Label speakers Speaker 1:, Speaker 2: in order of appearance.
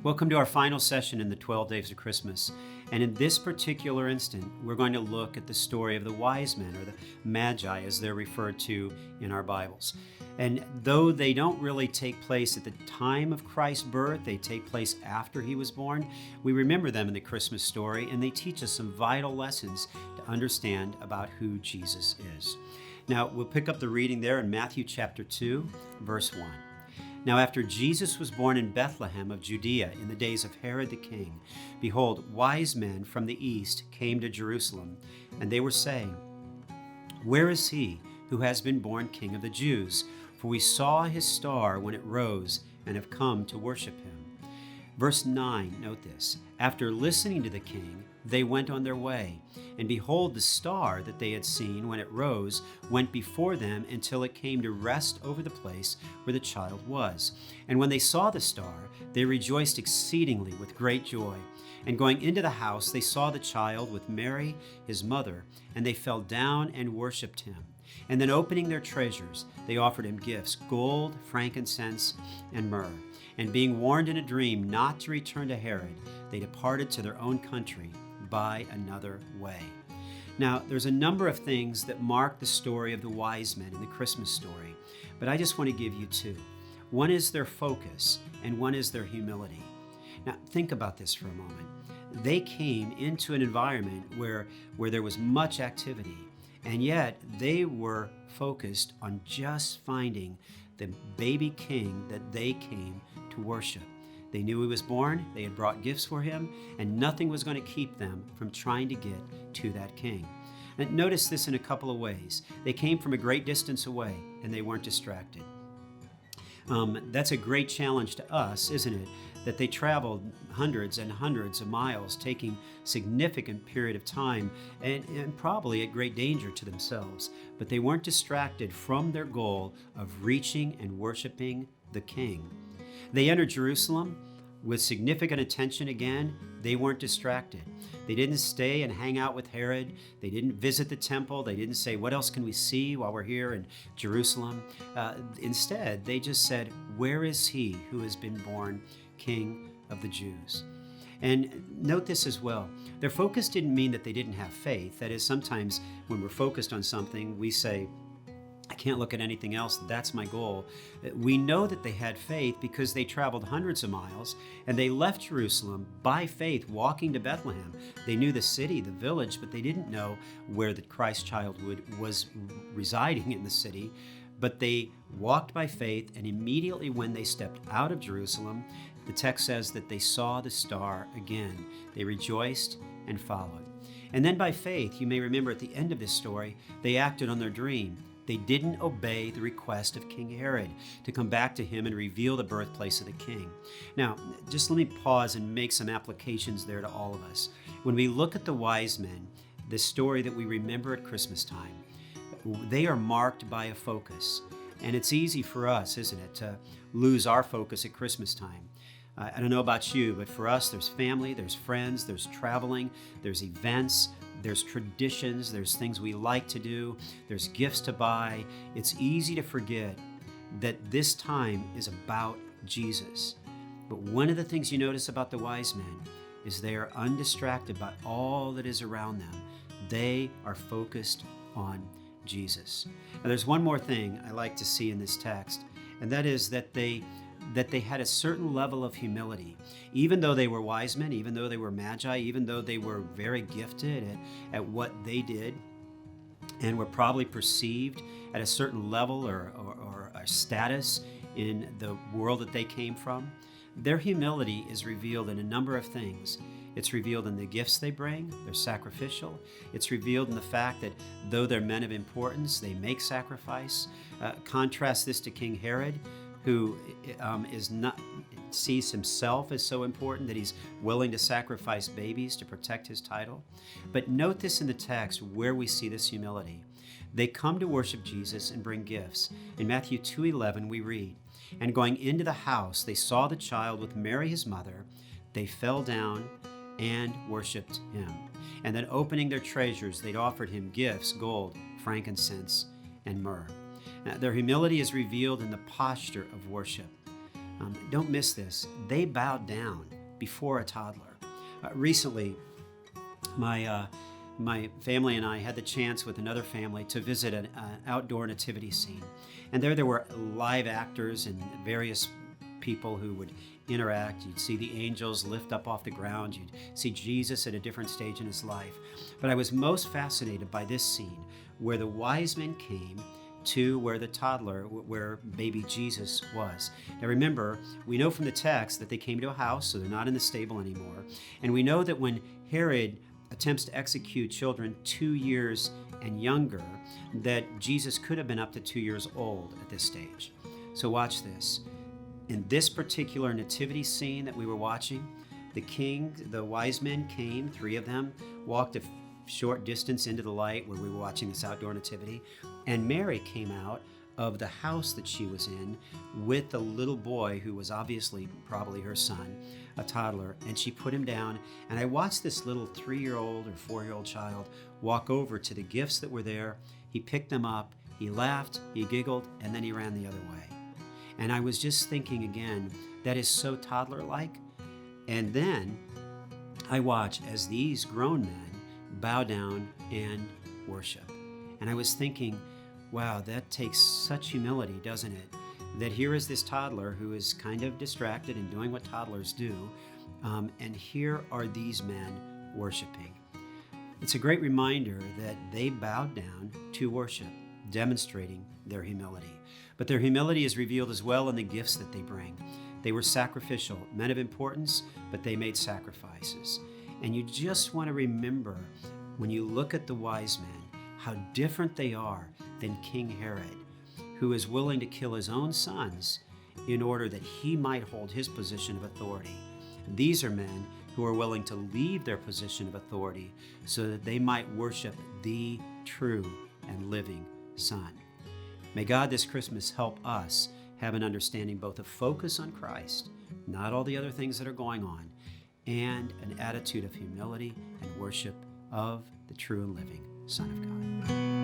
Speaker 1: Welcome to our final session in the 12 Days of Christmas. And in this particular instant, we're going to look at the story of the wise men, or the magi as they're referred to in our Bibles. And though they don't really take place at the time of Christ's birth, they take place after he was born, we remember them in the Christmas story, and they teach us some vital lessons to understand about who Jesus is. Now, we'll pick up the reading there in Matthew chapter 2, verse 1. Now after Jesus was born in Bethlehem of Judea in the days of Herod the king, behold, wise men from the east came to Jerusalem, and they were saying, "Where is he who has been born King of the Jews? For we saw his star when it rose and have come to worship him." Verse 9, note this. After listening to the king, they went on their way. And behold, the star that they had seen when it rose went before them until it came to rest over the place where the child was. And when they saw the star, they rejoiced exceedingly with great joy. And going into the house, they saw the child with Mary, his mother, and they fell down and worshipped him. And then opening their treasures, they offered him gifts, gold, frankincense, and myrrh. And being warned in a dream not to return to Herod, they departed to their own country by another way. Now, there's a number of things that mark the story of the wise men in the Christmas story, but I just want to give you two. One is their focus, and one is their humility. Now, think about this for a moment. They came into an environment where there was much activity, and yet they were focused on just finding the baby king that they came to worship. They knew he was born, they had brought gifts for him, and nothing was going to keep them from trying to get to that king. And notice this in a couple of ways. They came from a great distance away, and they weren't distracted. That's a great challenge to us, isn't it? That they traveled hundreds and hundreds of miles, taking significant period of time and probably at great danger to themselves. But they weren't distracted from their goal of reaching and worshiping the king. They entered Jerusalem with significant attention again. They weren't distracted. They didn't stay and hang out with Herod. They didn't visit the temple. They didn't say, "What else can we see while we're here in Jerusalem?" Instead, they just said, "Where is he who has been born King of the Jews?" And note this as well. Their focus didn't mean that they didn't have faith. That is, sometimes when we're focused on something, we say, "I can't look at anything else. That's my goal." We know that they had faith because they traveled hundreds of miles and they left Jerusalem by faith, walking to Bethlehem. They knew the city, the village, but they didn't know where the Christ child was residing in the city. But they walked by faith, and immediately when they stepped out of Jerusalem, the text says that they saw the star again. They rejoiced and followed. And then by faith, you may remember at the end of this story, they acted on their dream. They didn't obey the request of King Herod to come back to him and reveal the birthplace of the king. Now, just let me pause and make some applications there to all of us. When we look at the wise men, the story that we remember at Christmas time, they are marked by a focus. And it's easy for us, isn't it, to lose our focus at Christmas time. I don't know about you, but for us, there's family, there's friends, there's traveling, there's events, there's traditions, there's things we like to do, there's gifts to buy. It's easy to forget that this time is about Jesus. But one of the things you notice about the wise men is they are undistracted by all that is around them. They are focused on Jesus. Now, there's one more thing I like to see in this text, and that is that they had a certain level of humility. Even though they were wise men, even though they were magi, even though they were very gifted at what they did and were probably perceived at a certain level or a status in the world that they came from, their humility is revealed in a number of things. It's revealed in the gifts they bring. They're sacrificial. It's revealed in the fact that though they're men of importance, they make sacrifice. Contrast this to King Herod, who sees himself as so important that he's willing to sacrifice babies to protect his title. But note this in the text where we see this humility. They come to worship Jesus and bring gifts. In Matthew 2:11 we read, "And going into the house, they saw the child with Mary his mother. They fell down and worshiped him. And then opening their treasures, they'd offered him gifts, gold, frankincense, and myrrh." Now, their humility is revealed in the posture of worship. Don't miss this. They bowed down before a toddler. Recently, my family and I had the chance with another family to visit an outdoor nativity scene. And there were live actors and various people who would interact. You'd see the angels lift up off the ground. You'd see Jesus at a different stage in his life. But I was most fascinated by this scene where the wise men came to where the toddler, where baby Jesus was. Now remember, we know from the text that they came to a house, so they're not in the stable anymore. And we know that when Herod attempts to execute children 2 years and younger, that Jesus could have been up to 2 years old at this stage. So watch this. In this particular nativity scene that we were watching, the wise men came, 3 of them, walked a short distance into the light where we were watching this outdoor nativity, and Mary came out of the house that she was in with the little boy who was obviously probably her son, a toddler, and she put him down. And I watched this little 3-year-old or 4-year-old child walk over to the gifts that were there. He picked them up, he laughed, he giggled, and then he ran the other way. And I was just thinking again, that is so toddler-like. And then I watch as these grown men bow down and worship. And I was thinking, wow, that takes such humility, doesn't it? That here is this toddler who is kind of distracted and doing what toddlers do, and here are these men worshiping. It's a great reminder that they bowed down to worship, demonstrating their humility. But their humility is revealed as well in the gifts that they bring. They were sacrificial, men of importance, but they made sacrifices. And you just want to remember, when you look at the wise men, how different they are than King Herod, who is willing to kill his own sons in order that he might hold his position of authority. These are men who are willing to leave their position of authority so that they might worship the true and living Son. May God this Christmas help us have an understanding, both a focus on Christ, not all the other things that are going on, and an attitude of humility and worship of the true and living Son of God.